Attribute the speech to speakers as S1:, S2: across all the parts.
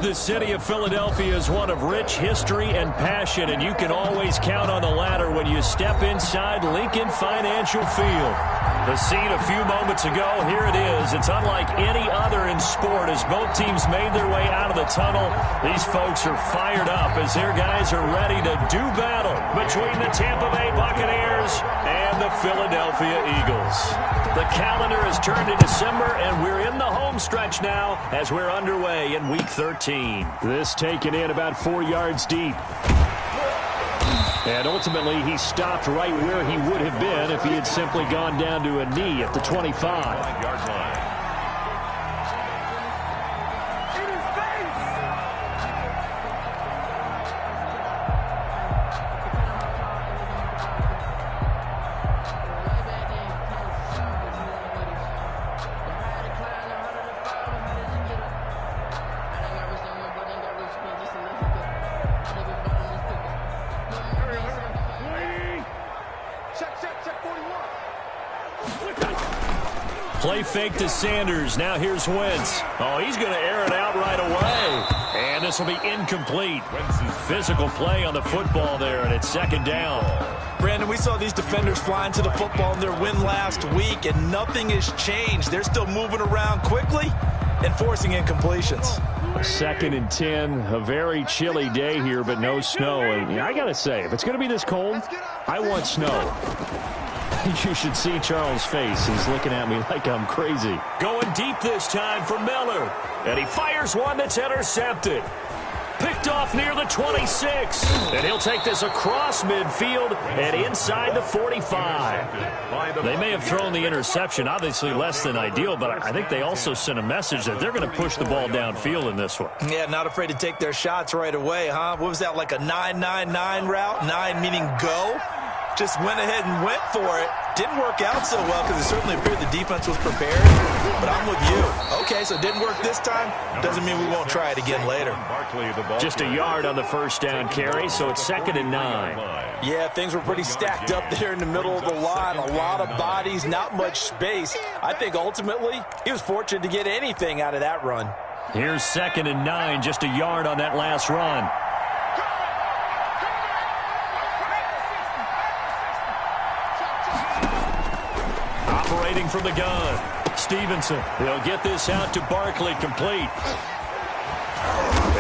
S1: The city of Philadelphia is one of rich history and passion, and you can always count on the latter when you step inside Lincoln Financial Field. The scene a few moments ago, here it is. It's unlike any other in sport as both teams made their way out of the tunnel. These folks are fired up as their guys are ready to do battle between the Tampa Bay Buccaneers and the Philadelphia Eagles. The calendar has turned to December, and we're in the home stretch now as we're underway in Week 13. This taken in about 4 yards deep. And ultimately, he stopped right where he would have been if he had simply gone down to a knee at the 25. Play fake to Sanders. Now here's Wentz. Oh, he's going to air it out right away. And this will be incomplete. Physical play on the football there, and it's second down.
S2: Brandon, we saw these defenders flying to the football in their win last week, and nothing has changed. They're still moving around quickly and forcing incompletions.
S1: 2nd and 10, a very chilly day here, but no snow. And I got to say, if it's going to be this cold, I want snow. You should see Charles' face. He's looking at me like I'm crazy. Going deep this time for Miller. And he fires one that's intercepted. Picked off near the 26. And he'll take this across midfield and inside the 45. They may have thrown the interception, obviously less than ideal, but I think they also sent a message that they're going to push the ball downfield in this one.
S2: Yeah, not afraid to take their shots right away, huh? What was that, like a 9-9-9 route? 9 meaning go? Just went ahead and went for it. Didn't work out so well because it certainly appeared the defense was prepared. But I'm with you. Okay, so it didn't work this time. Doesn't mean we won't try it again later.
S1: Just a yard on the first down carry, so it's 2nd and 9.
S2: Yeah, things were pretty stacked up there in the middle of the line. A lot of bodies, not much space. I think ultimately he was fortunate to get anything out of that run.
S1: Here's 2nd and 9, just a yard on that last run. Operating from the gun, Stevenson. He'll get this out to Barkley, complete.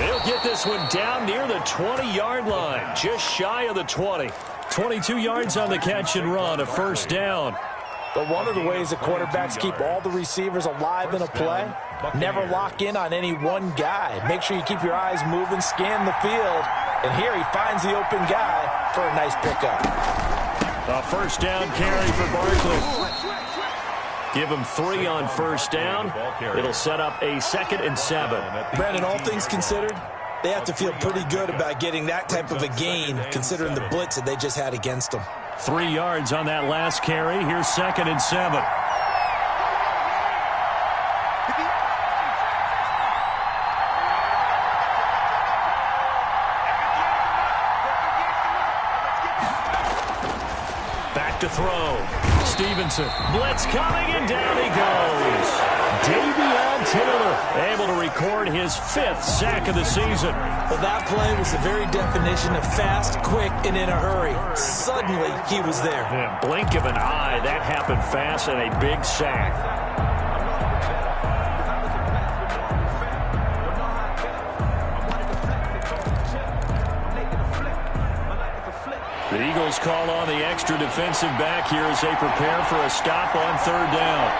S1: He'll get this one down near the 20-yard line, just shy of the 20. 22 yards on the catch and run, a first down.
S2: But one of the ways that quarterbacks keep all the receivers alive in a play, never lock in on any one guy. Make sure you keep your eyes moving, scan the field, and here he finds the open guy for a nice pickup.
S1: A first down carry for Barkley. Give him 3 on first down. It'll set up a 2nd and 7.
S2: Brandon, all things considered, they have to feel pretty good about getting that type of a gain, considering the blitz that they just had against them.
S1: 3 yards on that last carry. Here's 2nd and 7. Back to throw. Stevenson. Blitz coming, and down he goes. Davion Taylor able to record his 5th sack of the season.
S2: Well, that play was the very definition of fast, quick, and in a hurry. Suddenly, he was there.
S1: Yeah, blink of an eye, that happened fast, and a big sack. The Eagles call on the extra defensive back here as they prepare for a stop on 3rd down.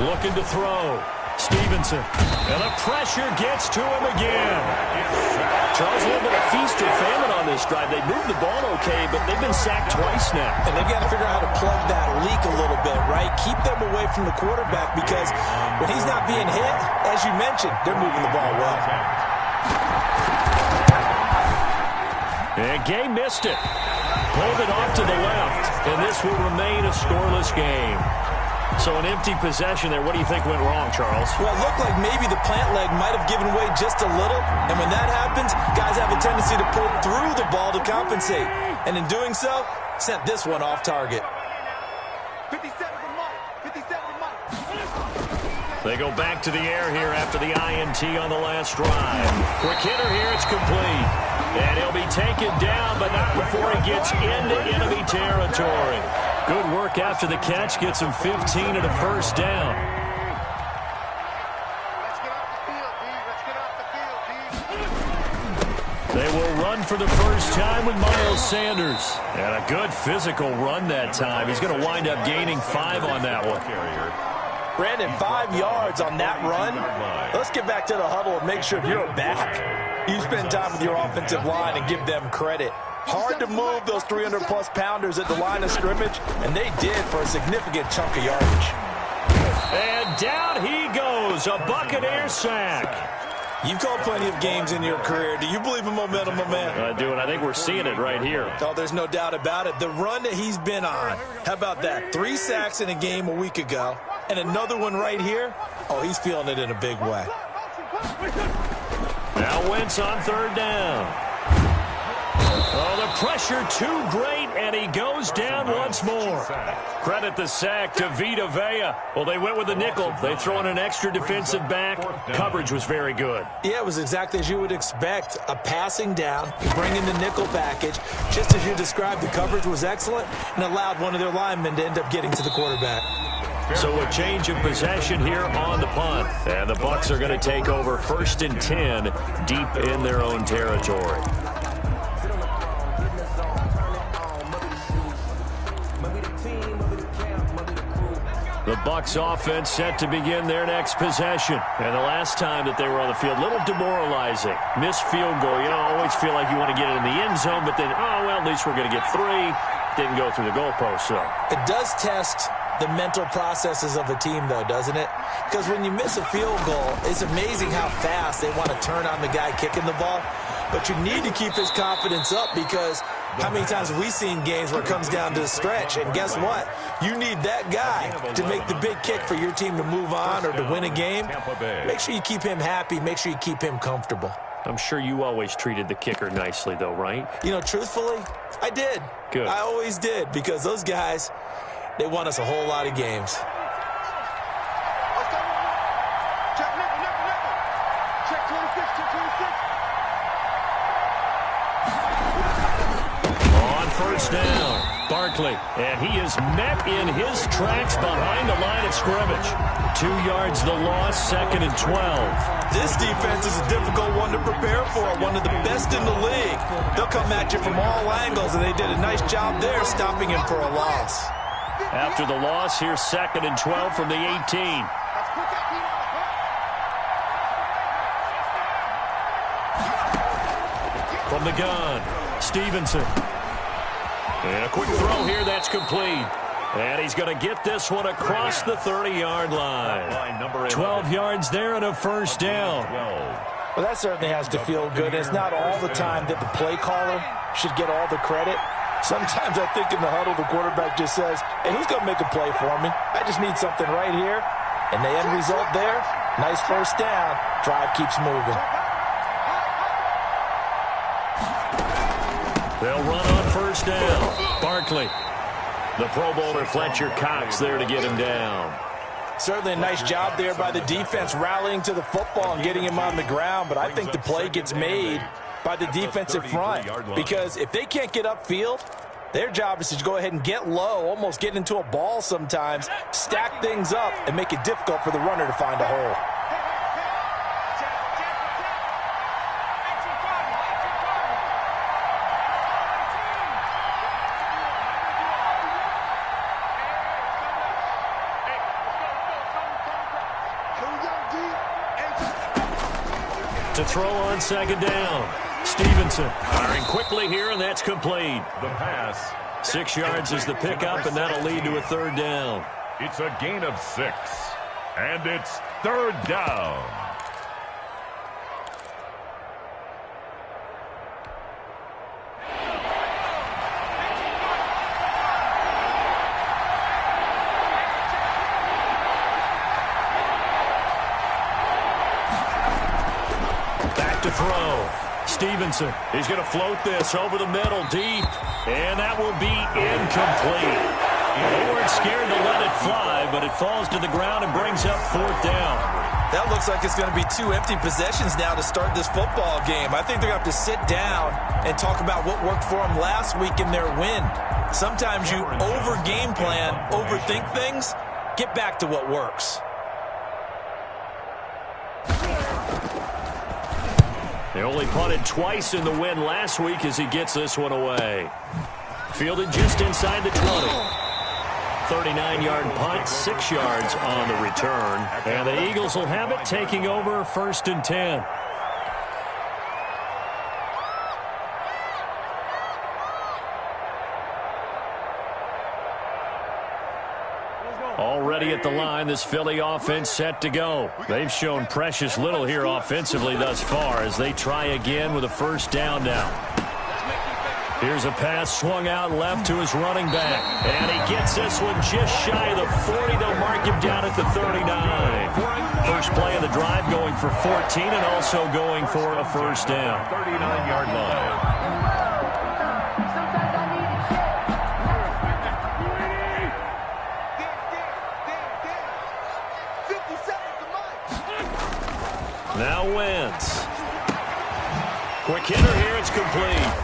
S1: Looking to throw. Stevenson. And the pressure gets to him again. Charles, a little bit of feast or famine on this drive. They moved the ball okay, but they've been sacked twice now.
S2: And they've got to figure out how to plug that leak a little bit, right? Keep them away from the quarterback because when he's not being hit, as you mentioned, they're moving the ball well.
S1: And Gay missed it. Pulled it off to the left, and this will remain a scoreless game. So an empty possession there. What do you think went wrong, Charles?
S2: Well, it looked like maybe the plant leg might have given way just a little. And when that happens, guys have a tendency to pull through the ball to compensate. And in doing so, sent this one off target.
S1: They go back to the air here after the INT on the last drive. Quick hitter here, it's complete. And he'll be taken down, but not before he gets into enemy territory. Good work after the catch, gets him 15 and a first down. They will run for the first time with Miles Sanders. And a good physical run that time. He's going to wind up gaining 5 on that one.
S2: Brandon, 5 yards on that run. Let's get back to the huddle and make sure you're back. You spend time with your offensive line and give them credit. Hard to move those 300-plus pounders at the line of scrimmage, and they did for a significant chunk of yardage.
S1: And down he goes, a Buccaneer sack.
S2: You've called plenty of games in your career. Do you believe in momentum, my man?
S1: I do, and I think we're seeing it right here.
S2: Oh, there's no doubt about it. The run that he's been on, how about that? 3 sacks in a game a week ago, and another one right here. Oh, he's feeling it in a big way.
S1: Now Wentz on third down. Oh, the pressure too great, and he goes down once more. Credit the sack to Vita Vea. Well, they went with the nickel. They throw in an extra defensive back. Coverage was very good.
S2: Yeah, it was exactly as you would expect. A passing down, you bring in the nickel package. Just as you described, the coverage was excellent and allowed one of their linemen to end up getting to the quarterback.
S1: So a change of possession here on the punt. And the Bucs are going to take over 1st and 10 deep in their own territory. The Bucs offense set to begin their next possession. And the last time that they were on the field, a little demoralizing. Missed field goal. You know, always feel like you want to get it in the end zone, but then, oh, well, at least we're going to get 3. Didn't go through the goalpost, so.
S2: It does test the mental processes of a team, though, doesn't it? Because when you miss a field goal, it's amazing how fast they want to turn on the guy kicking the ball. But you need to keep his confidence up, because how many times have we seen games where it comes down to the stretch? And guess what? You need that guy to make the big kick for your team to move on or to win a game. Make sure you keep him happy. Make sure you keep him comfortable.
S1: I'm sure you always treated the kicker nicely, though, right?
S2: You know, truthfully, I did.
S1: Good.
S2: I always did, because those guys, they won us a whole lot of games.
S1: First down, Barkley, and he is met in his tracks behind the line of scrimmage. 2 yards the loss, 2nd and 12.
S2: This defense is a difficult one to prepare for, one of the best in the league. They'll come at you from all angles, and they did a nice job there stopping him for a loss.
S1: After the loss, here's 2nd and 12 from the 18. From the gun, Stevenson. And a quick throw here, that's complete. And he's going to get this one across the 30-yard line. 12 yards there and a first down.
S2: Well, that certainly has to feel good. It's not all the time that the play caller should get all the credit. Sometimes I think in the huddle, the quarterback just says, hey, who's going to make a play for me? I just need something right here. And the end result there, nice first down. Drive keeps moving.
S1: They'll run on first down. Barkley. The Pro Bowler Fletcher Cox there to get him down.
S2: Certainly a nice job there by the defense rallying to the football and getting him on the ground, but I think the play gets made by the defensive front, because if they can't get upfield, their job is to go ahead and get low, almost get into a ball sometimes, stack things up, and make it difficult for the runner to find a hole.
S1: To throw on 2nd down. Stevenson firing quickly here, and that's complete.
S3: The pass.
S1: 6 yards is the pickup, and that'll lead to a 3rd down.
S3: It's a gain of 6. And it's 3rd down.
S1: to throw. Stevenson, he's going to float this over the middle deep, and that will be incomplete. They weren't scared to let it fly, but it falls to the ground and brings up 4th down.
S2: That looks like it's going to be 2 empty possessions now to start this football game. I think they're going to have to sit down and talk about what worked for them last week in their win. Sometimes you over-game plan, overthink things. Get back to what works.
S1: They only punted twice in the win last week as he gets this one away. Fielded just inside the 20. 39-yard punt, 6 yards on the return. And the Eagles will have it, taking over 1st and 10. Already at the line, this Philly offense set to go. They've shown precious little here offensively thus far as they try again with a 1st down now. Here's a pass swung out left to his running back. And he gets this one just shy of the 40. They'll mark him down at the 39. First play of the drive going for 14 and also going for a 1st down.
S3: 39-yard line.
S1: Now Wentz. Quick hitter here, it's complete.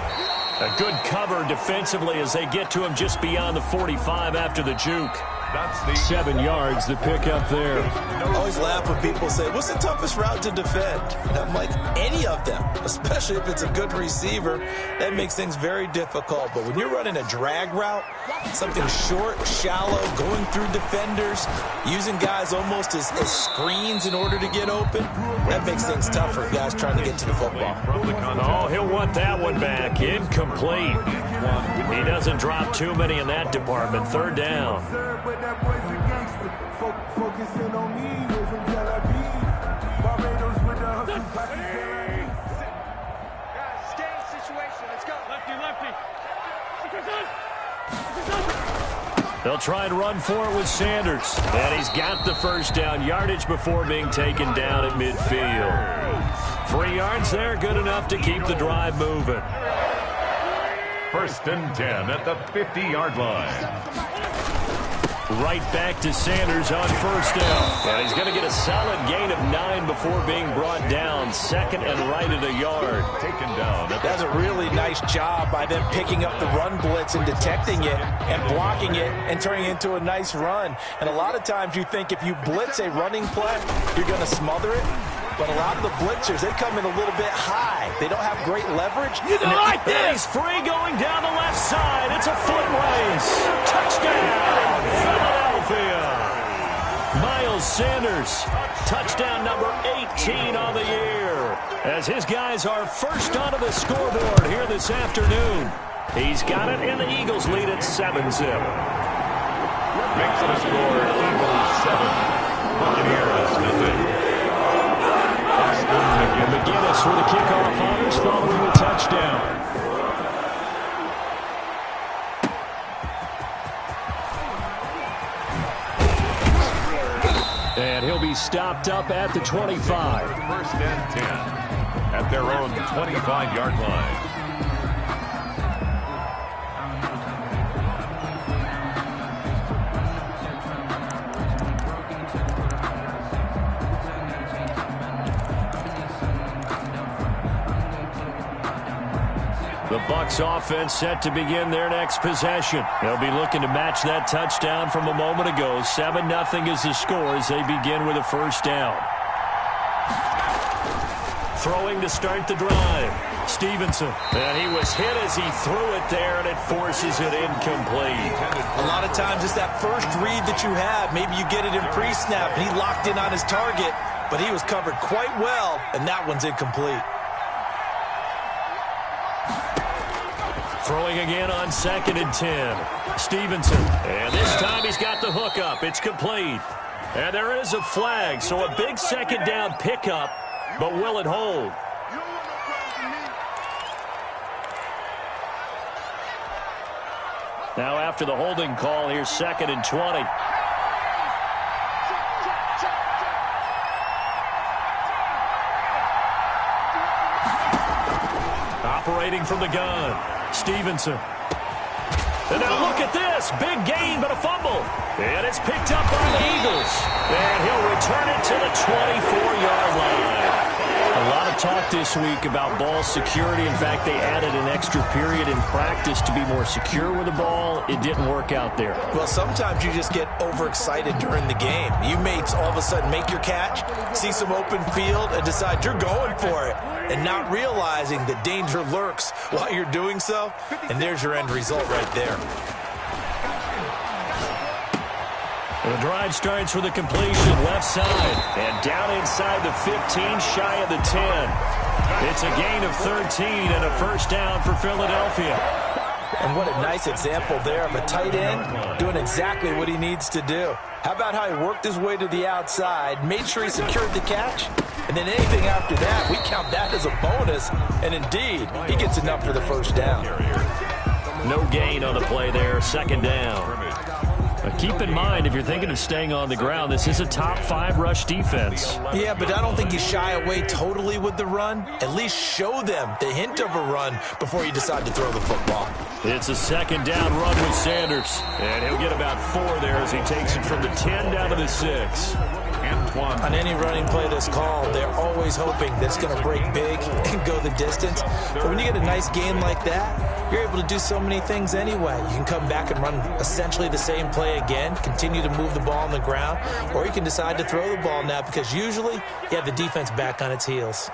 S1: A good cover defensively as they get to him just beyond the 45 after the juke.
S3: That's the
S1: 7 yards, the pick up there.
S2: I always laugh when people say, what's the toughest route to defend? And I'm like, any of them, especially if it's a good receiver. That makes things very difficult. But when you're running a drag route, something short, shallow, going through defenders, using guys almost as screens in order to get open, that makes things tough for guys trying to get to the football.
S1: Oh, he'll want that one back. Incomplete. He doesn't drop too many in that department. 3rd down.
S4: Focusing on me isn't Barbados with the guys, stay in situation. Let's go. Lefty.
S1: They'll try and run for it with Sanders. And he's got the 1st down yardage before being taken down at midfield. 3 yards there, good enough to keep the drive moving.
S3: 1st and 10 at the 50-yard line.
S1: Right back to Sanders on 1st down. And he's going to get a solid gain of 9 before being brought down. 2nd and right at a yard.
S3: Taken down.
S2: That's a really nice job by them picking up the run blitz and detecting it and blocking it and turning it into a nice run. And a lot of times you think if you blitz a running play, you're going to smother it. But a lot of the blitzers, they come in a little bit high. They don't have great leverage.
S1: You don't like this. He's free going down the left side. It's a foot race. Touchdown, Philadelphia. Miles Sanders, touchdown number 18 on the year. As his guys are first onto the scoreboard here this afternoon. He's got it, and the Eagles lead at 7-0.
S3: Makes the score Eagles 7. Buccaneers nothing.
S1: McGinnis with a kickoff honors following the touchdown. And he'll be stopped up at the 25.
S3: 1st and 10 at their own 25-yard line.
S1: The Bucs offense set to begin their next possession. They'll be looking to match that touchdown from a moment ago. 7-0 is the score as they begin with a 1st down. Throwing to start the drive. Stevenson. And he was hit as he threw it there, and it forces it incomplete.
S2: A lot of times it's that first read that you have. Maybe you get it in pre-snap, and he locked in on his target, but he was covered quite well, and that one's incomplete.
S1: Throwing again on 2nd and 10. Stevenson. And this time he's got the hook up. It's complete. And there is a flag, so a big 2nd down pickup, but will it hold? Now after the holding call, here's 2nd and 20. Operating from the gun, Stevenson. And now look at this. Big gain, but a fumble. And it's picked up by the Eagles. And he'll return it to the 24-yard line. A lot of talk this week about ball security. In fact, they added an extra period in practice to be more secure with the ball. It didn't work out there.
S2: Well, sometimes you just get overexcited during the game. You may all of a sudden make your catch, see some open field, and decide you're going for it, and not realizing the danger lurks while you're doing so. And there's your end result right there.
S1: The drive starts with a completion left side and down inside the 15, shy of the 10. It's a gain of 13 and a first down for Philadelphia.
S2: And what a nice example there of a tight end doing exactly what he needs to do. How about how he worked his way to the outside, made sure he secured the catch, and then anything after that, we count that as a bonus. And indeed, he gets enough for the first down.
S1: No gain on the play there, second down. But keep in mind, if you're thinking of staying on the ground, this is a top 5 rush defense.
S2: Yeah, but I don't think you shy away totally with the run. At least show them the hint of a run before you decide to throw the football.
S1: It's a second down run with Sanders. And he'll get about 4 there as he takes it from the 10 down to the 6.
S2: On any running play that's called, they're always hoping that it's going to break big and go the distance. But when you get a nice game like that, you're able to do so many things anyway. You can come back and run essentially the same play again, continue to move the ball on the ground, or you can decide to throw the ball now because usually you have the defense back on its heels.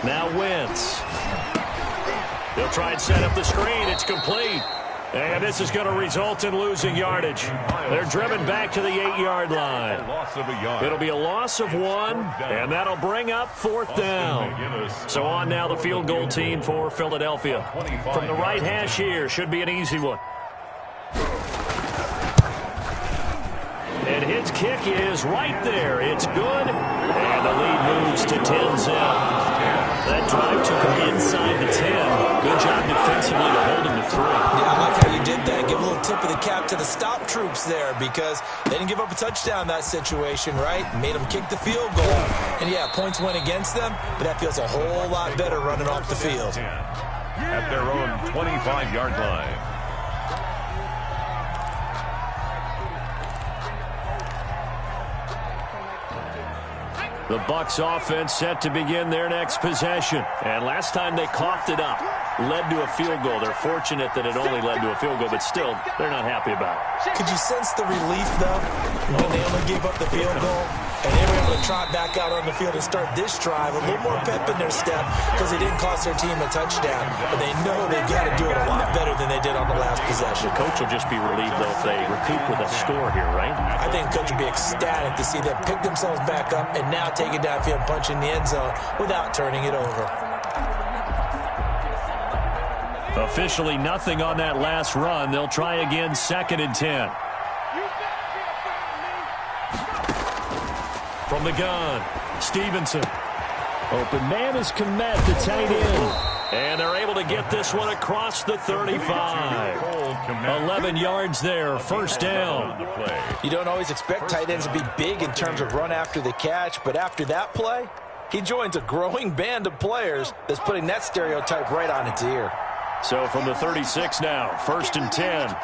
S1: Now Wentz. They'll try and set up the screen. It's complete. And this is going to result in losing yardage. They're driven back to the 8-yard line. It'll be a loss of 1, and that'll bring up 4th down. So on now the field goal team for Philadelphia. From the right hash here, should be an easy one. And his kick is right there. It's good, and the lead moves to 10-0. That drive took him inside the 10. Good job defensively to hold him to 3.
S2: Yeah, I like how you did that. Give a little tip of the cap to the stop troops there because they didn't give up a touchdown in that situation, right? Made them kick the field goal. And, yeah, points went against them, but that feels a whole lot better running off the field.
S3: At their own 25-yard line.
S1: The Bucs offense set to begin their next possession. And last time they coughed it up, led to a field goal. They're fortunate that it only led to a field goal, but still, they're not happy about it.
S2: Could you sense the relief, though, when they only gave up the field goal? And they were able to trot back out on the field and start this drive. A little more pep in their step because they didn't cost their team a touchdown. But they know they've got to do it a lot better than they did on the last possession.
S1: The coach will just be relieved, though, if they recoup with a score here, right?
S2: I think the coach will be ecstatic to see them pick themselves back up and now take it downfield and punch in the end zone without turning it over.
S1: Officially nothing on that last run. They'll try again, 2nd and 10. From the gun, Stevenson. Open man is Komet, the tight end. And they're able to get this one across the 35. 11 yards there, first down.
S2: You don't always expect tight ends to be big in terms of run after the catch, but after that play, he joins a growing band of players that's putting that stereotype right on its ear.
S1: So from the 36 now, 1st and 10.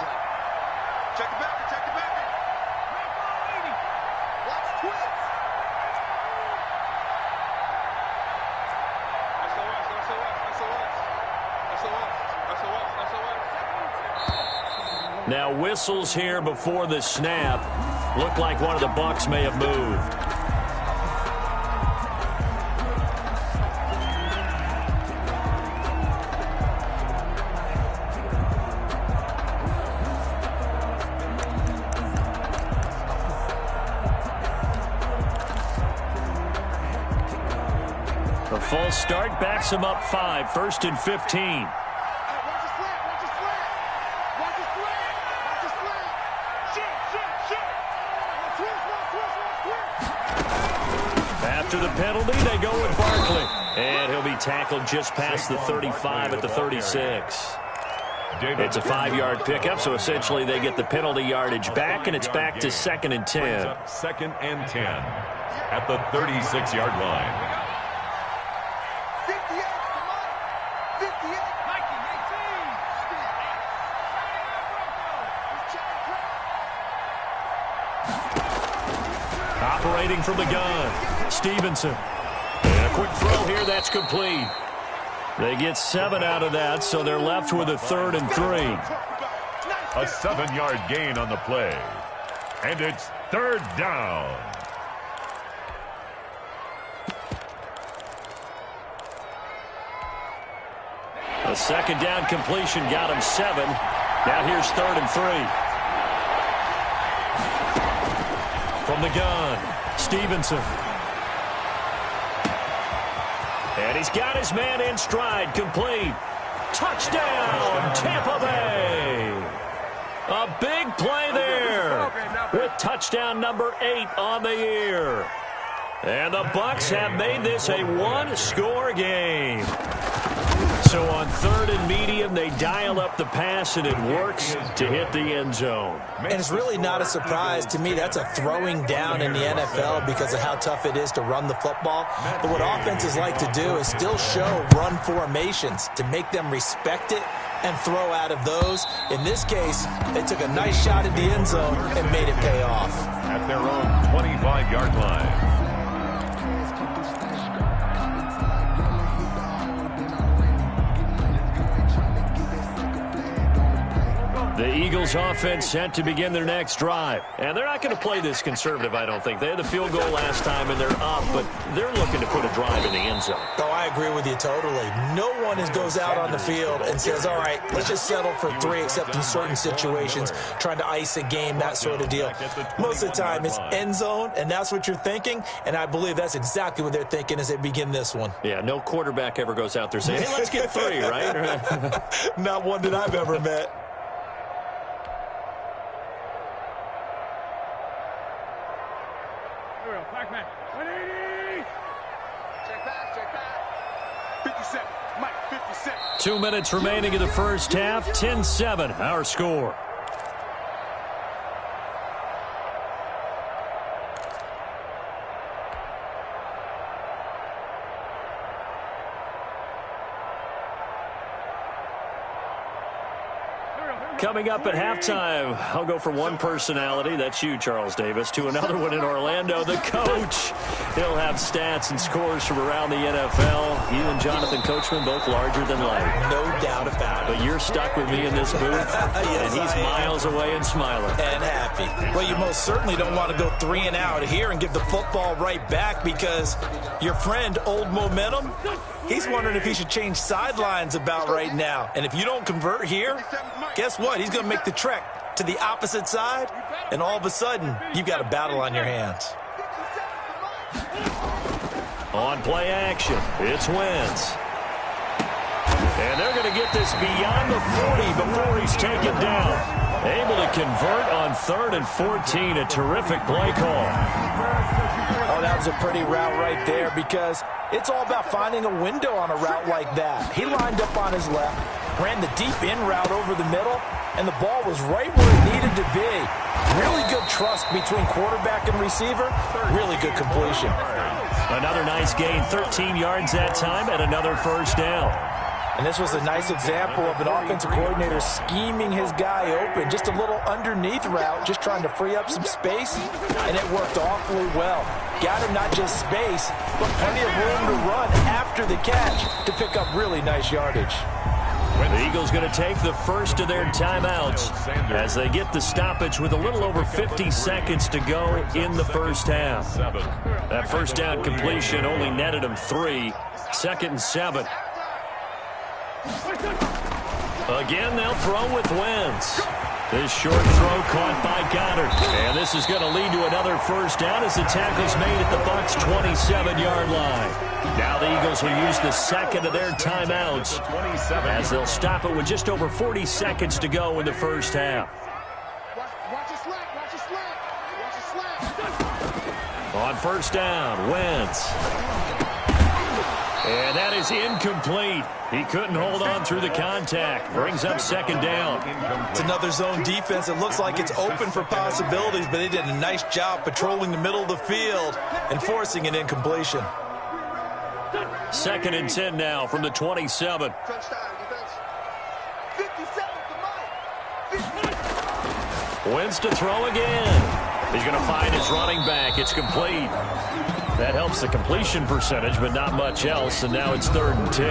S1: Now whistles here before the snap. Looked like one of the Bucs may have moved. The false start backs him up 5, 1st and 15. After the penalty, they go with Barkley. And he'll be tackled just past the 35 at the 36. It's a 5-yard pickup, so essentially they get the penalty yardage back, and it's back to 2nd and 10.
S3: 2nd and 10 at the 36-yard line.
S1: Rotating from the gun. Stevenson. And a quick throw here. That's complete. They get 7 out of that, so they're left with a 3rd and 3.
S3: A 7-yard gain on the play. And it's 3rd down.
S1: A 2nd down completion got him 7. Now here's 3rd and 3. From the gun, Stevenson. And he's got his man in stride, complete. Touchdown, Tampa Bay. A big play there with touchdown number 8 on the year. And the Bucs have made this a one-score game. So on 3rd and medium, they dial up the pass, and it works to hit the end zone.
S2: And it's really not a surprise to me. That's a throwing down in the NFL because of how tough it is to run the football. But what offenses like to do is still show run formations to make them respect it and throw out of those. In this case, they took a nice shot at the end zone and made it pay off.
S3: At their own 25-yard line.
S1: The Eagles offense set to begin their next drive. And they're not going to play this conservative, I don't think. They had the field goal last time, and they're up, but they're looking to put a drive in the end zone.
S2: Oh, I agree with you totally. No one goes out on the field and says, all right, let's just settle for 3, except in certain situations, trying to ice a game, that sort of deal. Most of the time, it's end zone, and that's what you're thinking, and I believe that's exactly what they're thinking as they begin this one.
S1: Yeah, no quarterback ever goes out there saying, hey, let's get 3, right?
S2: Not one that I've ever met.
S4: Black man, 180. Check back. 57. Mike, 57.
S1: 2 minutes remaining in the first half. 10-7, our score. Coming up at halftime, I'll go from one personality, that's you, Charles Davis, to another one in Orlando, the coach. He'll have stats and scores from around the NFL. You and Jonathan Coachman, both larger than life.
S2: No doubt about it.
S1: But you're stuck with me in this booth,
S2: yes,
S1: and he's miles away and smiling.
S2: And happy. Well, you most certainly don't want to go 3 and out here and give the football right back because your friend, Old Momentum, he's wondering if he should change sidelines about right now. And if you don't convert here, guess what? He's going to make the trek to the opposite side, and all of a sudden, you've got a battle on your hands.
S1: On play action, it's Wentz. And they're going to get this beyond the 40 before he's taken down. Able to convert on 3rd and 14, a terrific play call.
S2: Oh, that was a pretty route right there because it's all about finding a window on a route like that. He lined up on his left, ran the deep in route over the middle, and the ball was right where it needed to be. Really good trust between quarterback and receiver. Really good completion.
S1: Another nice gain, 13 yards that time, and another first down.
S2: And this was a nice example of an offensive coordinator scheming his guy open. Just a little underneath route, just trying to free up some space, and it worked awfully well. Got him not just space, but plenty of room to run after the catch to pick up really nice yardage.
S1: The Eagles going to take the first of their timeouts as they get the stoppage with a little over 50 seconds to go in the first half. That first down completion only netted them 3. 2nd and 7. Again, they'll throw with Wentz. This short throw caught by Goddard. And this is going to lead to another first down as the tackle's made at the Bucs' 27-yard line. Now the Eagles will use the second of their timeouts as they'll stop it with just over 40 seconds to go in the first half. On first down, Wentz. And that is incomplete. He couldn't hold on through the contact. Brings up 2nd down.
S2: It's another zone defense. It looks like it's open for possibilities, but they did a nice job patrolling the middle of the field and forcing an incompletion.
S1: 2nd and 10 now from the 27. Wentz to throw again. He's going to find his running back. It's complete. That helps the completion percentage, but not much else, and now it's 3rd and 10.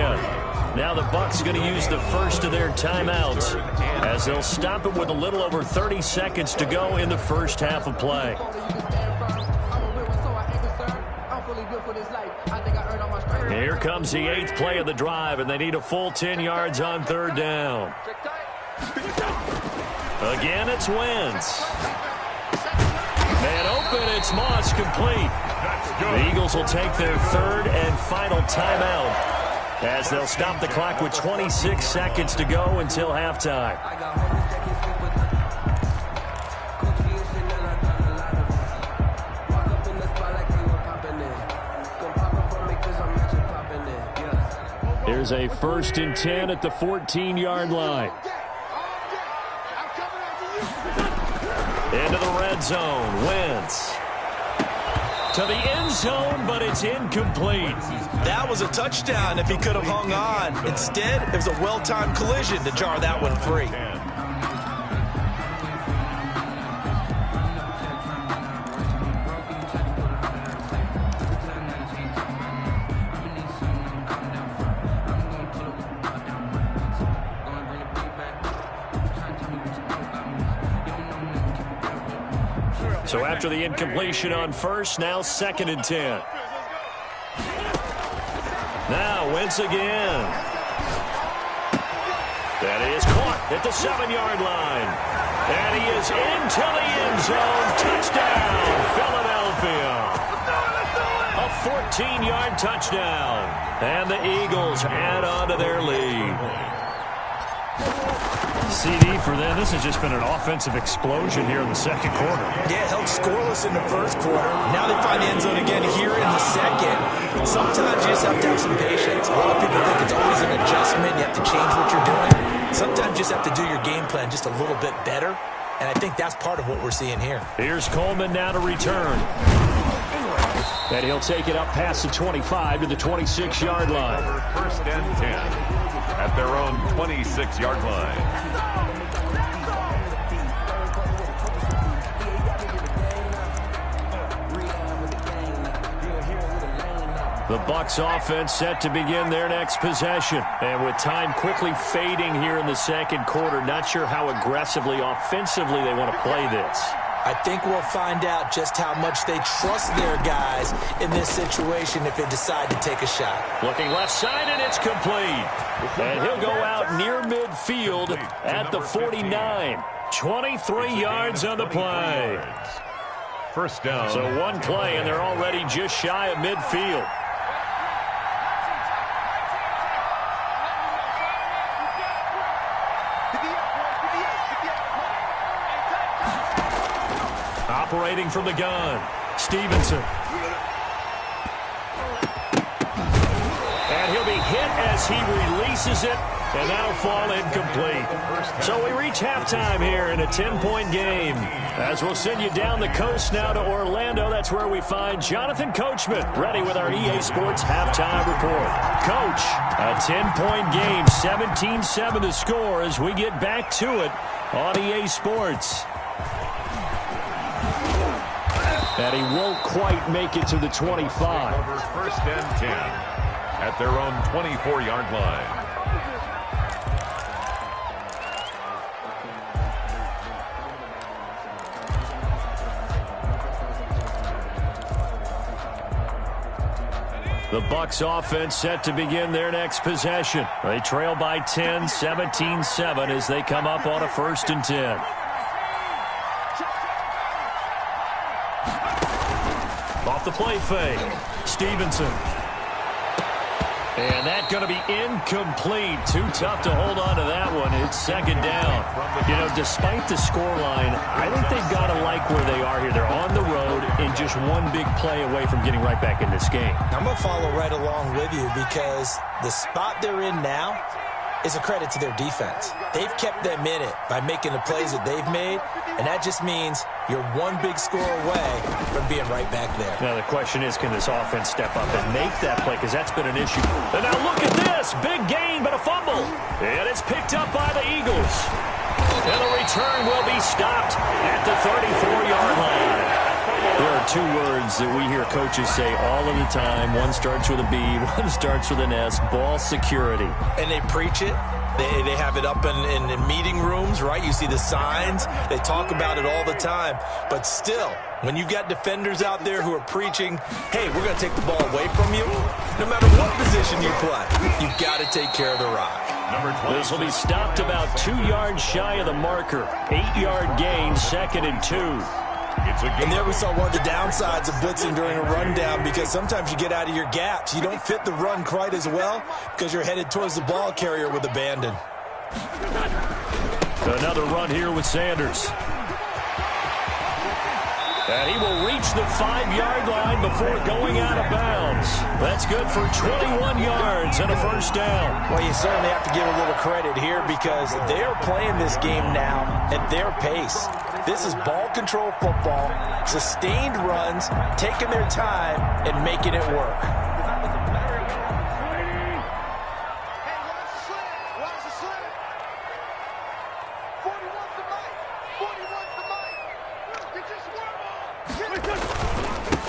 S1: Now the Bucs going to use the first of their timeouts as they'll stop it with a little over 30 seconds to go in the first half of play. Here comes the 8th play of the drive, and they need a full 10 yards on 3rd down. Again, it's Wentz. Man open, it's Moss, complete. The Eagles will take their 3rd and final timeout as they'll stop the clock with 26 seconds to go until halftime. Here's a 1st and 10 at the 14-yard line. Into the red zone. Wentz to the end zone, but it's incomplete.
S2: That was a touchdown if he could have hung on. Instead, it was a well-timed collision to jar that one free.
S1: So after the incompletion on 1st, now 2nd and 10. Now Wentz again. That is caught at the 7-yard line. And he is into the end zone. Touchdown, Philadelphia. A 14-yard touchdown. And the Eagles add on to their lead. CD for them. This has just been an offensive explosion here in the 2nd quarter.
S2: Yeah, held scoreless in the 1st quarter. Now they find the end zone again here in the 2nd. Sometimes you just have to have some patience. A lot of people think it's always an adjustment. You have to change what you're doing. Sometimes you just have to do your game plan just a little bit better. And I think that's part of what we're seeing here.
S1: Here's Coleman now to return. And he'll take it up past the 25 to the 26-yard line.
S3: 1st and 10 at their own 26-yard line.
S1: The Bucs offense set to begin their next possession. And with time quickly fading here in the 2nd quarter, not sure how aggressively, offensively they want to play this.
S2: I think we'll find out just how much they trust their guys in this situation if they decide to take a shot.
S1: Looking left side, and it's complete. And he'll go out near midfield at the 49. 23 yards on the play.
S3: 1st down.
S1: So one play, and they're already just shy of midfield. Operating from the gun, Stevenson. And he'll be hit as he releases it, and that'll fall incomplete. So we reach halftime here in a 10-point game. As we'll send you down the coast now to Orlando, that's where we find Jonathan Coachman, ready with our EA Sports halftime report. Coach, a 10-point game, 17-7 to score as we get back to it on EA Sports. And he won't quite make it to the 25.
S3: 1st and 10 at their own 24-yard line.
S1: The Bucs offense set to begin their next possession. They trail by 10, 17-7 as they come up on a 1st and 10. Off the play fake, Stevenson. And that's going to be incomplete. Too tough to hold on to that one. It's 2nd down. You know, despite the scoreline, I think they've got to like where they are here. They're on the road and just one big play away from getting right back in this game.
S2: I'm going to follow right along with you because the spot they're in now is a credit to their defense. They've kept them in it by making the plays that they've made, and that just means you're one big score away from being right back there.
S1: Now the question is, can this offense step up and make that play, because that's been an issue. And now look at this, big gain but a fumble, and it's picked up by the Eagles. And the return will be stopped at the 34-yard line. There are two words that we hear coaches say all of the time. One starts with a B, one starts with an S, ball security.
S2: And they preach it. They have it up in meeting rooms, right? You see the signs. They talk about it all the time. But still, when you've got defenders out there who are preaching, hey, we're going to take the ball away from you, no matter what position you play, you've got to take care of the rock.
S1: This will be stopped about 2 yards shy of the marker. 8-yard gain, 2nd and 2.
S2: And there we saw one of the downsides of blitzing during a rundown, because sometimes you get out of your gaps. You don't fit the run quite as well because you're headed towards the ball carrier with abandon.
S1: Another run here with Sanders. And he will reach the 5-yard line before going out of bounds. That's good for 21 yards and a first down.
S2: Well, you certainly have to give a little credit here because they're playing this game now at their pace. This is ball control football, sustained runs, taking their time and making it work.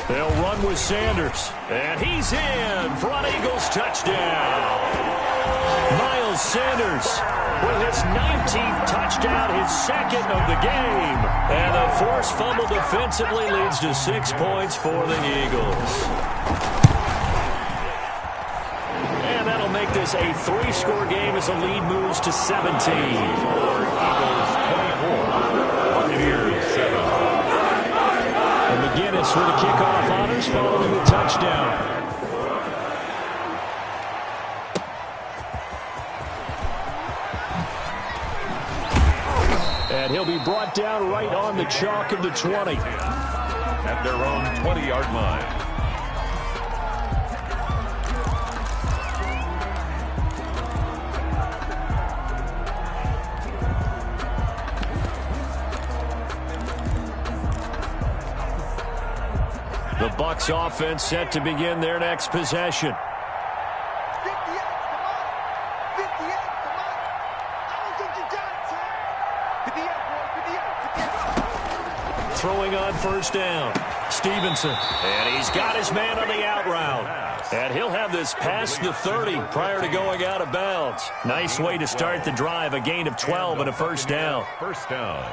S1: They'll run with Sanders, and he's in for an Eagles touchdown. Miles Sanders with his 19th touchdown, his 2nd of the game. And the forced fumble defensively leads to 6 points for the Eagles. And that'll make this a 3-score game as the lead moves to 17.
S3: Eagles 24, Buccaneers 7.
S1: And McGinnis with a kickoff honors following the touchdown. And he'll be brought down right on the chalk of the 20.
S3: At their own 20-yard line.
S1: The Bucs offense set to begin their next possession. Throwing on first down. Stevenson. And he's got his man on the out route. And he'll have this past the 30 prior to going out of bounds. Nice way to start the drive. A gain of 12 and a first down.
S3: First down.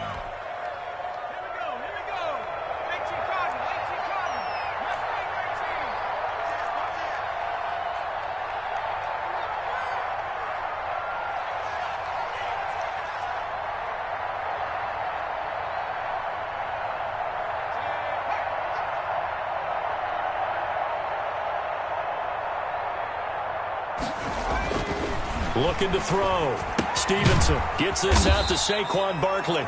S1: Looking to throw. Stevenson gets this out to Saquon Barkley.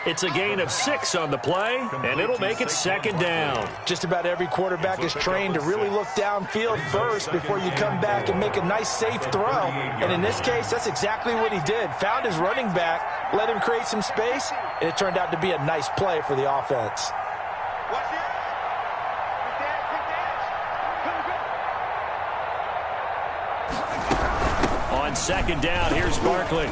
S1: It's a gain of 6 on the play, and it'll make it 2nd down.
S2: Just about every quarterback is trained to really look downfield first before you come back and make a nice, safe throw. And in this case, that's exactly what he did. Found his running back, let him create some space, and it turned out to be a nice play for the offense.
S1: On 2nd down, here's Barkley.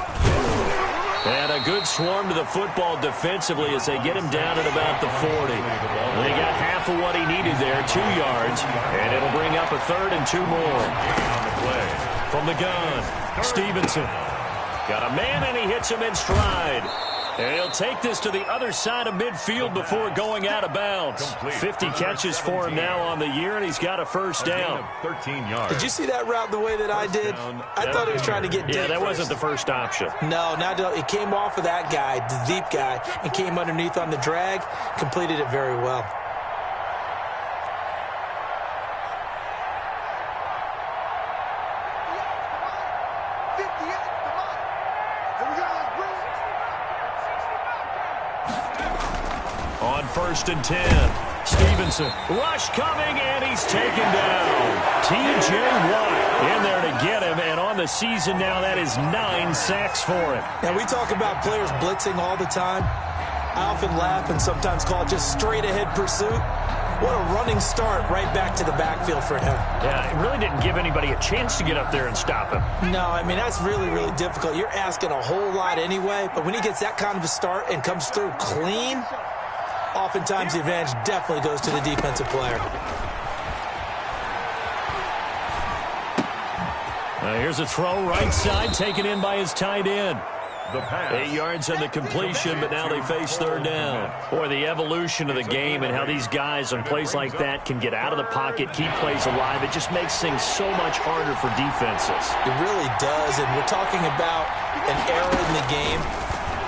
S1: And a good swarm to the football defensively as they get him down at about the 40. They got half of what he needed there, 2 yards, and it'll bring up a 3rd and 2 more.
S3: On the play.
S1: From the gun, Stevenson. Got a man, and he hits him in stride. And he'll take this to the other side of midfield before going out of bounds. 50 catches for him now on the year, and he's got a first down.
S3: 13 yards.
S2: Did you see that route the way that I did? I thought he was trying to get deep.
S1: Yeah, that wasn't the first option.
S2: No, it came off of that guy, the deep guy, and came underneath on the drag, completed it very well.
S1: On 1st and 10, Stevenson. Rush coming, and he's taken down. T.J. Watt in there to get him, and on the season now, that is 9 sacks for him.
S2: Now, we talk about players blitzing all the time. I often laugh and sometimes call it just straight-ahead pursuit. What a running start right back to the backfield for him.
S1: Yeah, it really didn't give anybody a chance to get up there and stop him.
S2: No, I mean, that's really, really difficult. You're asking a whole lot anyway, but when he gets that kind of a start and comes through clean, oftentimes the advantage definitely goes to the defensive player.
S1: Here's a throw right side, taken in by his tight end.
S3: The pass.
S1: 8 yards on the completion, but now they face third down. Boy, the evolution of the game and how these guys on plays like that can get out of the pocket, keep plays alive, it just makes things so much harder for defenses.
S2: It really does, and we're talking about an era in the game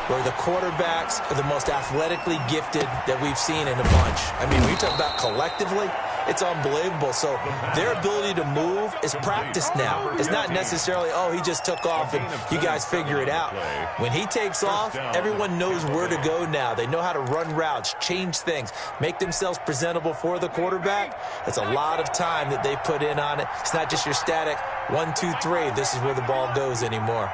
S2: where the quarterbacks are the most athletically gifted that we've seen in a bunch. I mean, when you talk about collectively, it's unbelievable. So their ability to move is practiced now. It's not necessarily, oh, he just took off and you guys figure it out. When he takes off, everyone knows where to go now. They know how to run routes, change things, make themselves presentable for the quarterback. It's a lot of time that they put in on it. It's not just your static 1, 2, 3, this is where the ball goes anymore.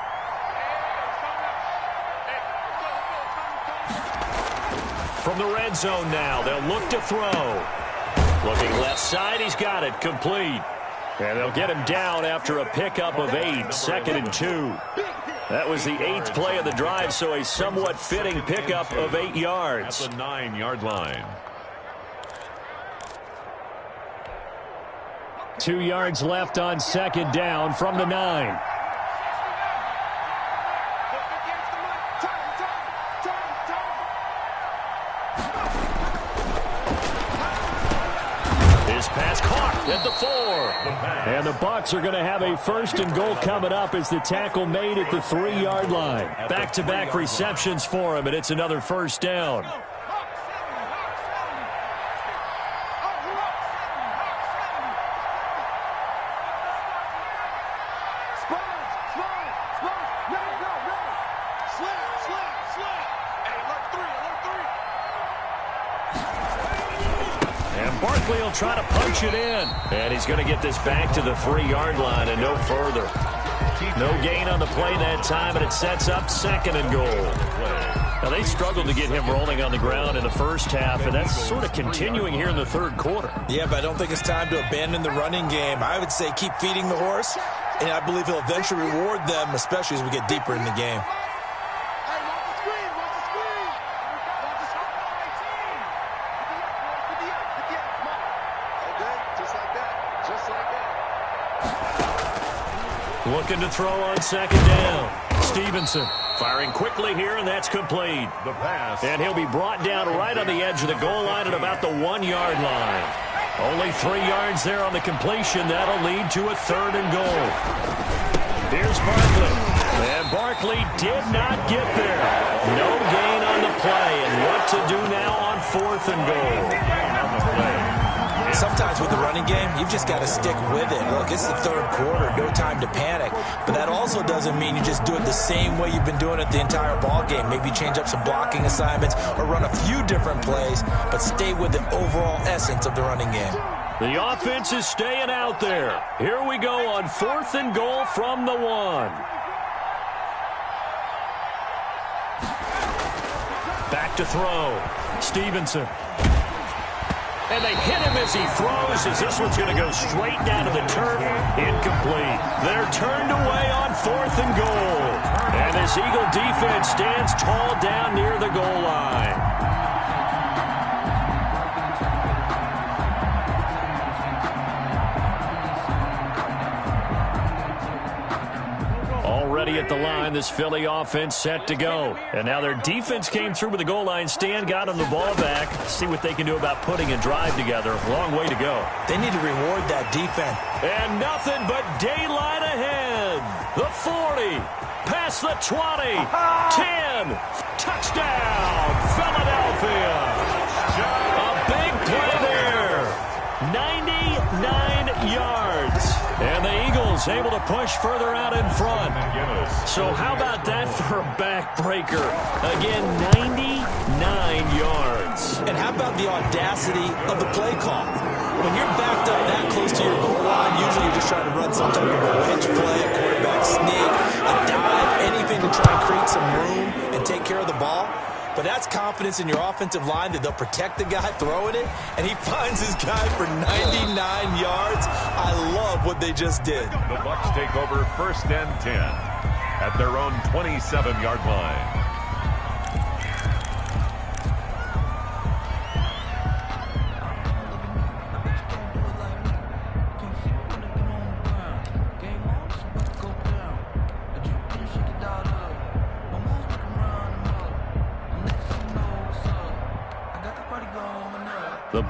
S1: From the red zone now, they'll look to throw. Looking left side, he's got it, complete. And they'll get him down after a pickup of 8, 2nd and 2. That was the 8th play of the drive, so a somewhat fitting pickup of 8 yards.
S3: At the 9-yard line.
S1: 2 yards left on 2nd down from the 9. Pass caught at the 4. And the Bucs are going to have a 1st and goal coming up as the tackle made at the 3-yard line. Back-to-back receptions for him, and it's another 1st down. Barkley will try to punch it in. And he's going to get this back to the 3-yard line and no further. No gain on the play that time, and it sets up 2nd and goal. Now, they struggled to get him rolling on the ground in the first half, and that's sort of continuing here in the 3rd quarter.
S2: Yeah, but I don't think it's time to abandon the running game. I would say keep feeding the horse, and I believe he'll eventually reward them, especially as we get deeper in the game.
S1: Looking to throw on 2nd down. Stevenson firing quickly here, and that's complete.
S3: The pass.
S1: And he'll be brought down right on the edge of the goal line at about the 1-yard line. Only 3 yards there on the completion. That'll lead to a 3rd and goal. Here's Barkley. And Barkley did not get there. No gain on the play. And what to do now on 4th and goal.
S2: Sometimes with the running game, you've just got to stick with it. Look, it's the 3rd quarter, no time to panic. But that also doesn't mean you just do it the same way you've been doing it the entire ball game. Maybe change up some blocking assignments or run a few different plays, but stay with the overall essence of the running game.
S1: The offense is staying out there. Here we go on 4th and goal from the 1. Back to throw. Stevenson. And they hit him as he throws, as this one's going to go straight down to the turf. Incomplete. They're turned away on 4th and goal. And this Eagle defense stands tall down near the goal line. Already at the line, this Philly offense set to go. And now their defense came through with the goal line stand, got them the ball back. See what they can do about putting a drive together. Long way to go.
S2: They need to reward that defense.
S1: And nothing but daylight ahead. The 40, past the 20, 10, touchdown, Philadelphia. A big play there. 99 yards. And the Eagles able to push further out in front. So how about that for a backbreaker? Again, 99 yards.
S2: And how about the audacity of the play call? When you're backed up that close to your goal line, usually you're just trying to run some type of a wedge play, a quarterback sneak, a dive, anything to try and create some room and take care of the ball. But that's confidence in your offensive line that they'll protect the guy throwing it, and he finds his guy for 99 yards. I love what they just did.
S3: The Bucs take over 1st and 10 at their own 27-yard line.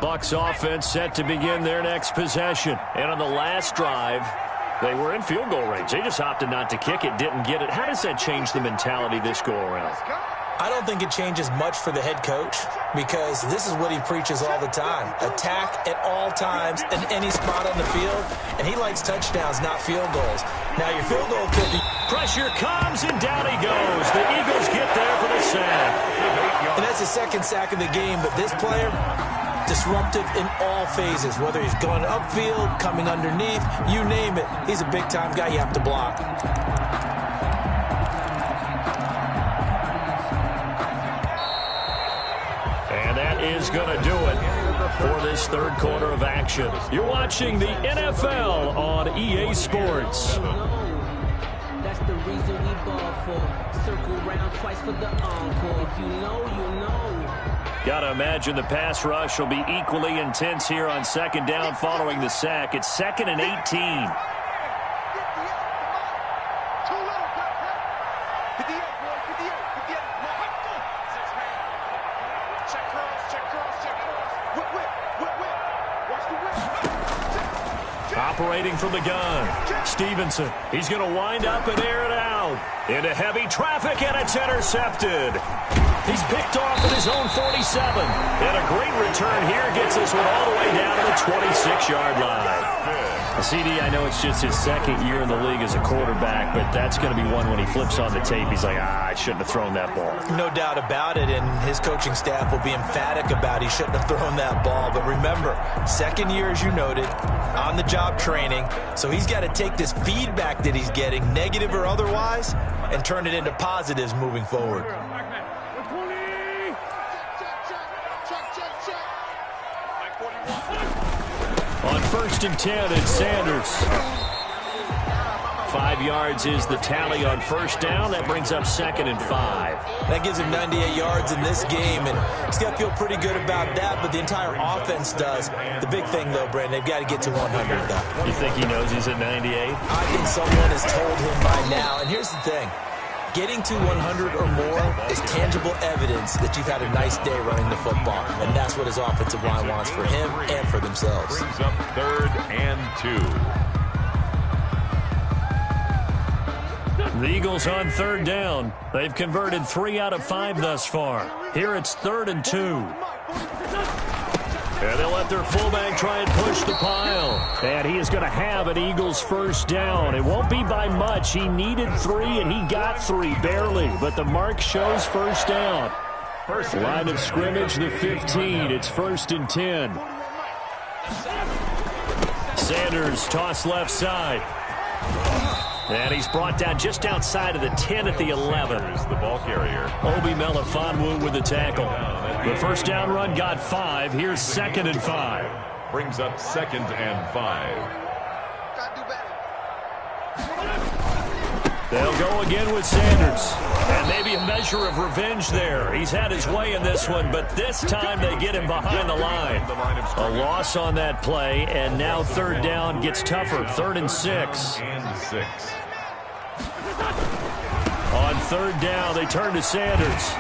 S1: Bucs offense set to begin their next possession. And on the last drive, they were in field goal range. They just opted not to kick it, didn't get it. How does that change the mentality this go-around?
S2: I don't think it changes much for the head coach because this is what he preaches all the time. Attack at all times in any spot on the field, and he likes touchdowns, not field goals. Now, your field goal could be...
S1: Pressure comes, and down he goes. The Eagles get there for the sack.
S2: And that's the second sack of the game, but this player, disruptive in all phases, whether he's going upfield, coming underneath, you name it. He's a big-time guy you have to block.
S1: Is going to do it for this third quarter of action. You're watching the NFL on EA Sports.
S5: That's the reason we ball for. Circle round twice for the encore. If you know, you know.
S1: Gotta imagine the pass rush will be equally intense here on second down following the sack. It's 2nd and 18. Operating from the gun, Stevenson. He's going to wind up and air it out. Into heavy traffic, and it's intercepted. He's picked off at his own 47. And a great return here gets this one all the way down to the 26-yard line. CD, I know it's just his second year in the league as a quarterback, but that's going to be one when he flips on the tape. He's like, I shouldn't have thrown that ball.
S2: No doubt about it, and his coaching staff will be emphatic about he shouldn't have thrown that ball. But remember, second year, as you noted, on-the-job training, so he's got to take this feedback that he's getting, negative or otherwise, and turn it into positives moving forward.
S1: On 1st and 10, it's Sanders. 5 yards is the tally on first down. That brings up 2nd and 5.
S2: That gives him 98 yards in this game, and he's got to feel pretty good about that, but the entire offense does. The big thing, though, Brandon, they've got to get to 100, though.
S1: You think he knows he's at 98?
S2: I think someone has told him by now, and here's the thing. Getting to 100 or more is tangible evidence that you've had a nice day running the football, and that's what his offensive line wants for him and for themselves.
S3: Brings up 3rd and 2.
S1: The Eagles on 3rd down. They've converted 3 out of 5 thus far. Here it's 3rd and 2. And they'll let their fullback try and push the pile. And he is going to have an Eagles first down. It won't be by much. He needed 3, and he got 3, barely. But the mark shows first down. Line of scrimmage, the 15. It's 1st and 10. Sanders toss left side. And he's brought down just outside of the 10 at the 11.
S3: Here's the ball carrier.
S1: Obi Melifonwu with the tackle. The first down run got 5. Here's 2nd and 5.
S3: Brings up 2nd and 5.
S1: They'll go again with Sanders. And maybe a measure of revenge there. He's had his way in this one, but this time they get him behind the line. A loss on that play, and now 3rd down gets tougher. 3rd and 6. On 3rd down, they turn to Sanders.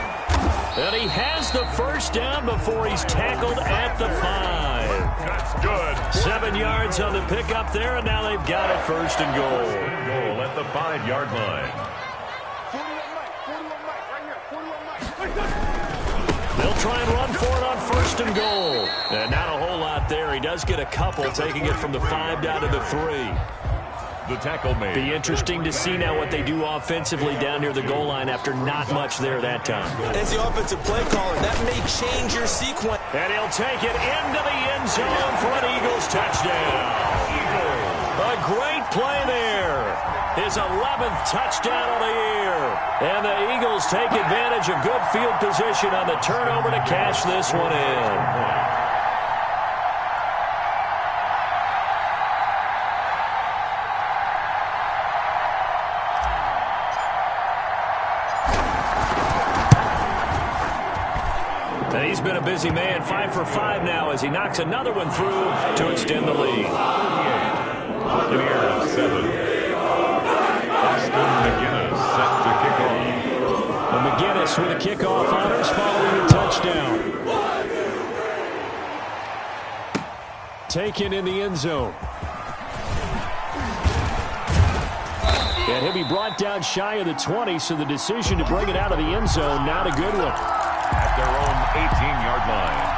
S1: And he has the first down before he's tackled at the 5.
S3: That's good.
S1: 7 yards on the pickup there, and now they've got it 1st and goal.
S3: Goal at the 5-yard line.
S1: They'll try and run for it on 1st and goal. And not a whole lot there. He does get a couple, taking it from the 5 down to the 3.
S3: The tackle made.
S1: Be interesting to see now what they do offensively down near the goal line after not much there that time.
S2: As the offensive play caller, that may change your sequence.
S1: And he'll take it into the end zone for an Eagles touchdown. A great play there. His 11th touchdown of the year. And the Eagles take advantage of good field position on the turnover to cash this one in. And he's been a busy man, 5 for 5 now as he knocks another one through to extend the lead.
S3: Buccaneers 7. Austin McGinnis set to kick off.
S1: And McGinnis with the kickoff honors following a touchdown. taken in the end zone. And he'll be brought down shy of the 20, so the decision to bring it out of the end zone, not a good one.
S3: At their own 18-yard line.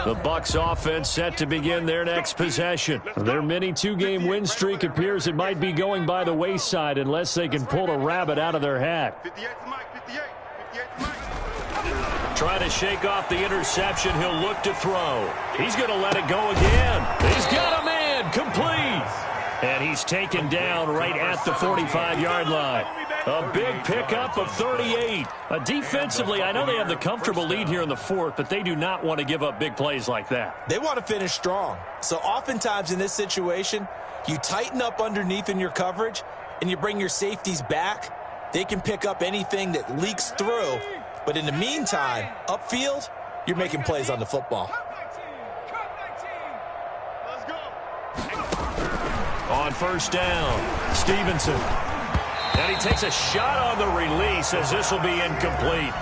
S1: The Bucs offense set to begin their next possession. Their mini two-game win streak appears it might be going by the wayside unless they can pull a rabbit out of their hat. Trying to shake off the interception, he'll look to throw. He's going to let it go again. He's got a man, complete. And he's taken down right at the 45-yard line. A big pickup of 38. Defensively, I know they have the comfortable lead here in the fourth, but they do not want to give up big plays like that.
S2: They want to finish strong. So oftentimes in this situation, you tighten up underneath in your coverage, and you bring your safeties back. They can pick up anything that leaks through. But in the meantime, upfield, you're making plays on the football.
S1: On first down, Stevenson. And he takes a shot on the release as this will be incomplete.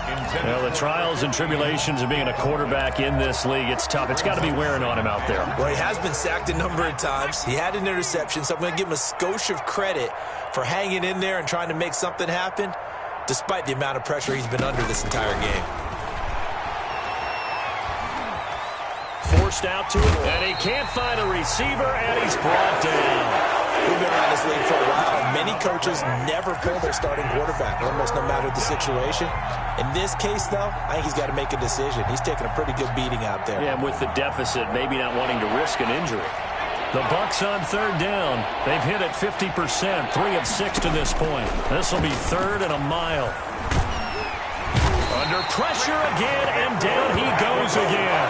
S1: Well, the trials and tribulations of being a quarterback in this league, it's tough. It's got to be wearing on him out there.
S2: Well, he has been sacked a number of times. He had an interception, so I'm going to give him a skosh of credit for hanging in there and trying to make something happen, despite the amount of pressure he's been under this entire game.
S1: Forced out to him, and he can't find a receiver, and he's brought down.
S2: We've been around this league for a while, and many coaches never pull their starting quarterback, almost no matter the situation. In this case, though, I think he's got to make a decision. He's taking a pretty good beating out there.
S1: Yeah, and with the deficit, maybe not wanting to risk an injury. The Bucs on third down. They've hit it 50%, 3 of 6 to this point. This will be third and a mile. Under pressure again, and down he goes again.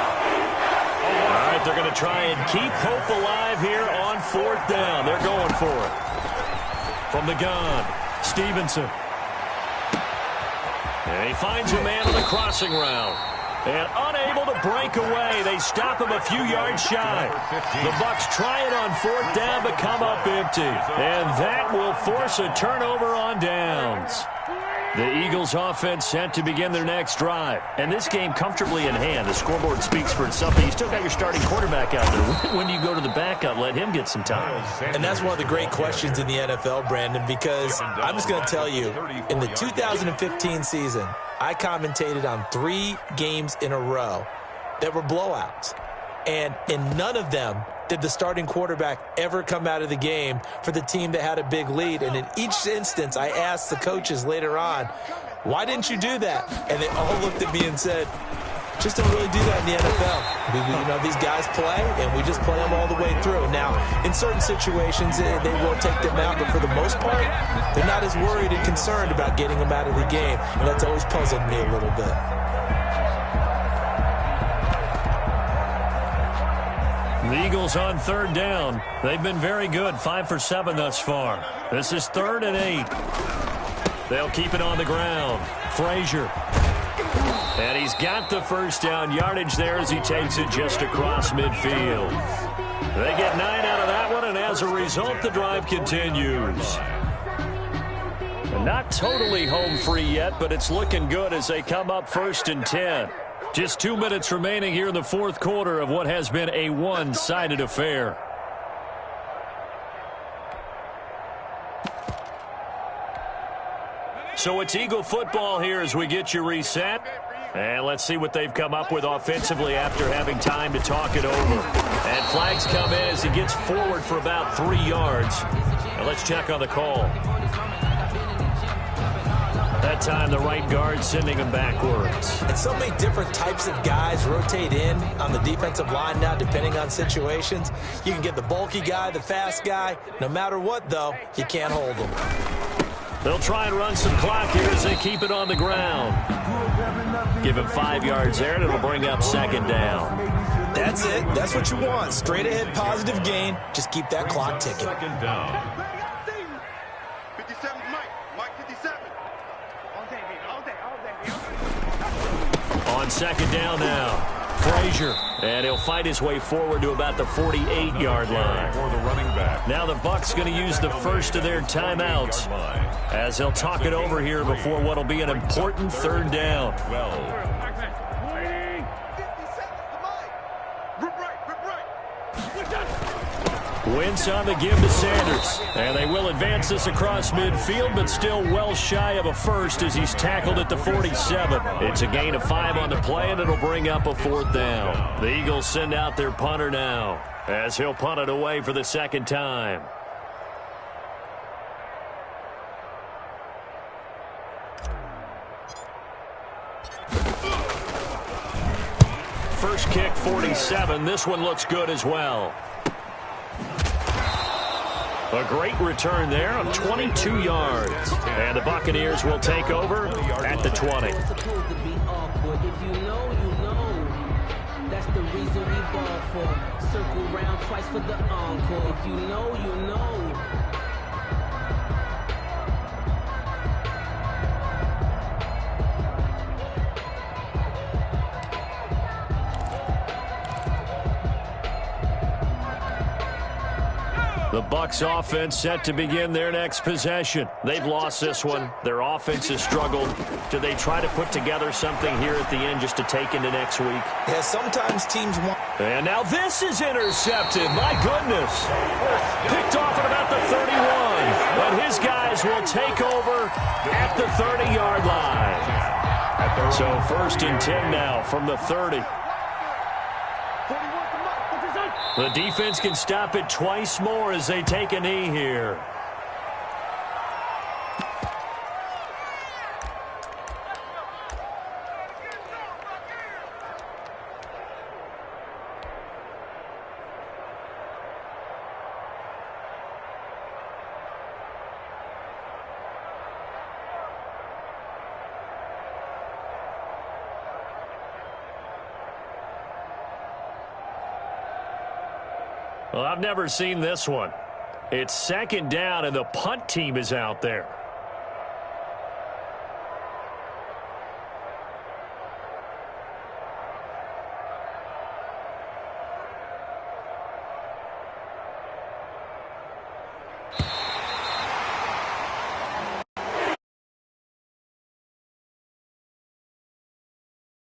S1: All right, they're going to try and keep hope alive here on fourth down. They're going for it. From the gun, Stevenson. And he finds a man on the crossing route. And unable to break away. They stop him a few yards shy. The Bucs try it on fourth down, but come up empty. And that will force a turnover on downs. The Eagles offense set to begin their next drive. And this game comfortably in hand. The scoreboard speaks for itself. But you still got your starting quarterback out there. When do you go to the backup? Let him get some time.
S2: And that's one of the great questions in the NFL, Brandon, because I'm just going to tell you, in the 2015 season, I commentated on 3 games in a row that were blowouts. And in none of them did the starting quarterback ever come out of the game for the team that had a big lead. And in each instance, I asked the coaches later on, why didn't you do that? And they all looked at me and said, just don't really do that in the NFL. You know, these guys play, and we just play them all the way through. Now, in certain situations, they will take them out, but for the most part, they're not as worried and concerned about getting them out of the game. And that's always puzzled me a little bit.
S1: The Eagles on third down. They've been very good, 5 for 7 thus far. This is 3rd and 8. They'll keep it on the ground. Frazier. And he's got the first down yardage there as he takes it just across midfield. They get 9 out of that one, and as a result, the drive continues. Not totally home free yet, but it's looking good as they come up 1st and 10. Just 2 minutes remaining here in the fourth quarter of what has been a one-sided affair. So it's Eagle football here as we get you reset. And let's see what they've come up with offensively after having time to talk it over. And flags come in as he gets forward for about 3 yards. Now let's check on the call. That time the right guard sending him backwards.
S2: And so many different types of guys rotate in on the defensive line now depending on situations. You can get the bulky guy, the fast guy. No matter what, though, you can't hold them.
S1: They'll try and run some clock here as they keep it on the ground. Give him 5 yards there, and it'll bring up 2nd down.
S2: That's it. That's what you want. Straight ahead, positive gain. Just keep that clock ticking.
S3: 2nd down.
S1: On 2nd down now. Frazier. And he'll fight his way forward to about the 48-yard line.
S3: For the running back.
S1: Now the Bucs going to use the first of their timeouts as they'll talk it over here before what will be an important third down.
S3: 12.
S1: Wentz on the give to Sanders. And they will advance this across midfield, but still well shy of a first as he's tackled at the 47. It's a gain of 5 on the play, and it'll bring up a 4th down. The Eagles send out their punter now as he'll punt it away for the second time. First kick, 47. This one looks good as well. A great return there of 22 yards. And the Buccaneers will take over at the 20.
S5: It's supposed to be awkward. If you know, you know. That's the reason we ball for. Circle round twice for the encore. If you know, you know.
S1: The Bucs offense set to begin their next possession. They've lost this one. Their offense has struggled. Do they try to put together something here at the end just to take into next week?
S2: Yeah, sometimes teams want...
S1: And now this is intercepted. My goodness. Picked off at about the 31. But his guys will take over at the 30-yard line. So 1st and 10 now from the 30. The defense can stop it twice more as they take a knee here. Well, I've never seen this one. It's 2nd down, and the punt team is out there.